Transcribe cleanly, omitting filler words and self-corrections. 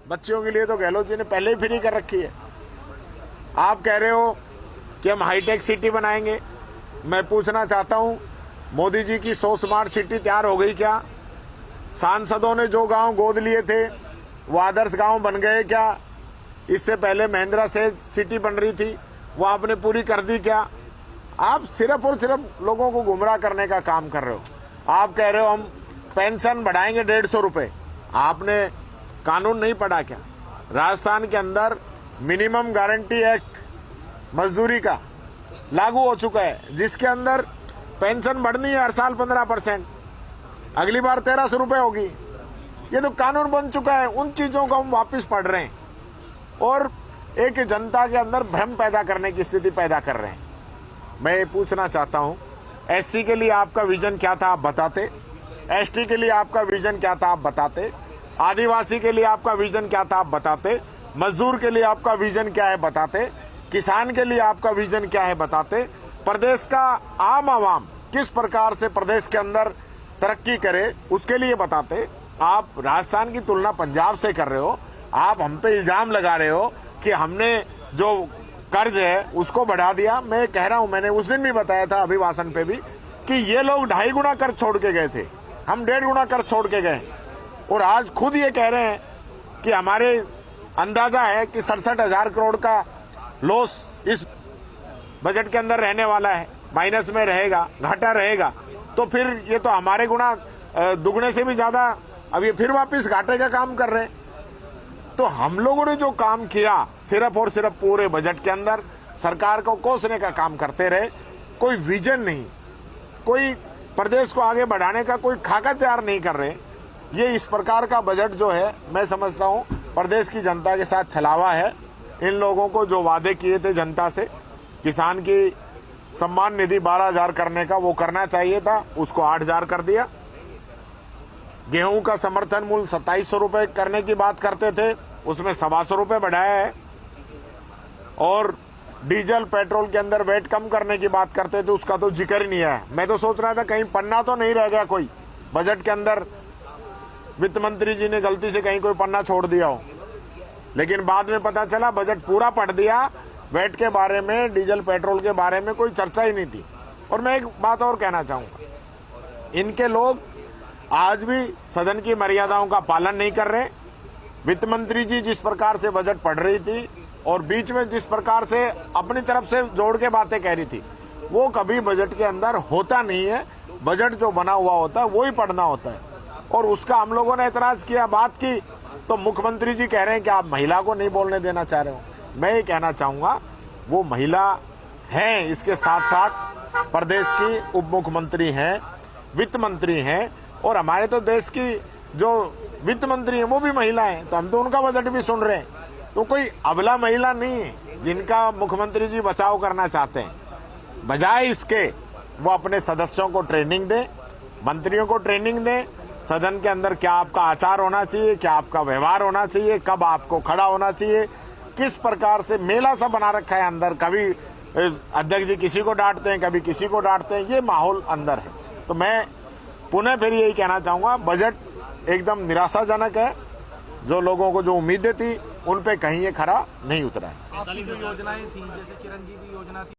बच्चियों के लिए तो गहलोत जी ने पहले ही फ्री कर रखी है। आप कह रहे हो कि हम हाईटेक सिटी बनाएंगे। मैं पूछना चाहता हूं, मोदी जी की 100 स्मार्ट सिटी तैयार हो गई क्या? सांसदों ने जो गांव गोद लिए थे वो आदर्श गांव बन गए क्या? इससे पहले महिंद्रा से सिटी बन रही थी, वो आपने पूरी कर दी क्या? आप सिर्फ और सिर्फ लोगों को गुमराह करने का काम कर रहे हो। आप कह रहे हो हम पेंशन बढ़ाएंगे 150 रुपए। आपने कानून नहीं पढ़ा क्या? राजस्थान के अंदर मिनिमम गारंटी एक्ट मजदूरी का लागू हो चुका है, जिसके अंदर पेंशन बढ़नी है हर साल 15%, अगली बार 1300 रुपए होगी। ये तो कानून बन चुका है। उन चीजों को हम वापस पढ़ रहे हैं और एक जनता के अंदर भ्रम पैदा करने की स्थिति पैदा कर रहे हैं। मैं ये पूछना चाहता हूं, एससी के लिए आपका विजन क्या था आप बताते, एसटी के लिए आपका विजन क्या था आप बताते, आदिवासी के लिए आपका विजन क्या था आप बताते, मजदूर के लिए आपका विजन क्या है बताते, किसान के लिए आपका विजन क्या है बताते, प्रदेश का आम आवाम किस प्रकार से प्रदेश के अंदर तरक्की करे उसके लिए बताते। आप राजस्थान की तुलना पंजाब से कर रहे हो। आप हम पे इल्जाम लगा रहे हो कि हमने जो कर्ज है उसको बढ़ा दिया। मैं कह रहा हूं, मैंने उस दिन भी बताया था अभिभाषण पे भी कि ये लोग 2.5 गुना कर्ज छोड़ के गए थे, हम 1.5 गुना कर्ज छोड़ के गए और आज खुद ये कह रहे हैं कि हमारे अंदाजा है कि 67,000 करोड़ का लॉस इस बजट के अंदर रहने वाला है, माइनस में रहेगा, घाटा रहेगा। तो फिर ये तो हमारे गुना दुगने से भी ज्यादा अब ये फिर वापस घाटे का काम कर रहे हैं। तो हम लोगों ने जो काम किया सिर्फ और सिर्फ पूरे बजट के अंदर सरकार को कोसने का काम करते रहे। कोई विजन नहीं, कोई प्रदेश को आगे बढ़ाने का कोई खाका तैयार नहीं कर रहे। ये इस प्रकार का बजट जो है मैं समझता हूं प्रदेश की जनता के साथ छलावा है। इन लोगों को जो वादे किए थे जनता से, किसान की सम्मान निधि 12,000 करने का वो करना चाहिए था, उसको 8,000 कर दिया। गेहूं का समर्थन मूल्य 2700 रुपए करने की बात करते थे, उसमें 125 रुपए बढ़ाया है। और डीजल पेट्रोल के अंदर वेट कम करने की बात करते थे, उसका तो जिक्र ही नहीं है। मैं तो सोच रहा था कहीं पन्ना तो नहीं रह गया कोई बजट के अंदर, वित्त मंत्री जी ने गलती से कहीं कोई पन्ना छोड़ दिया हो। लेकिन बाद में पता चला बजट पूरा पढ़ दिया, वेट के बारे में, डीजल पेट्रोल के बारे में कोई चर्चा ही नहीं थी। और मैं एक बात और कहना चाहूंगा, इनके लोग आज भी सदन की मर्यादाओं का पालन नहीं कर रहे। वित्त मंत्री जी जिस प्रकार से बजट पढ़ रही थी और बीच में जिस प्रकार से अपनी तरफ से जोड़ के बातें कह रही थी, वो कभी बजट के अंदर होता नहीं है। बजट जो बना हुआ होता है वो ही पढ़ना होता है। और उसका हम लोगों ने ऐतराज किया, बात की, तो मुख्यमंत्री जी कह रहे हैं कि आप महिला को नहीं बोलने देना चाह रहे हो। मैं ये कहना चाहूंगा, वो महिला हैं, इसके साथ साथ प्रदेश की उप मुख्यमंत्री हैं, वित्त मंत्री हैं, और हमारे तो देश की जो वित्त मंत्री हैं वो भी महिला हैं। तो हम तो उनका बजट भी सुन रहे हैं। तो कोई अबला महिला नहीं है जिनका मुख्यमंत्री जी बचाव करना चाहते हैं। बजाय इसके वो अपने सदस्यों को ट्रेनिंग दें, मंत्रियों को ट्रेनिंग दें, सदन के अंदर क्या आपका आचार होना चाहिए, क्या आपका व्यवहार होना चाहिए, कब आपको खड़ा होना चाहिए, किस प्रकार से मेला सा बना रखा है अंदर। कभी अध्यक्ष जी किसी को डांटते हैं, कभी किसी को डांटते हैं, ये माहौल अंदर है। तो मैं पुनः फिर यही कहना चाहूंगा, बजट एकदम निराशाजनक है। जो लोगों को जो उम्मीदें थी उन पे कहीं ये खरा नहीं उतरा है। आपकी जो योजनाएं थी, जैसे चिरंजीवी योजना थी,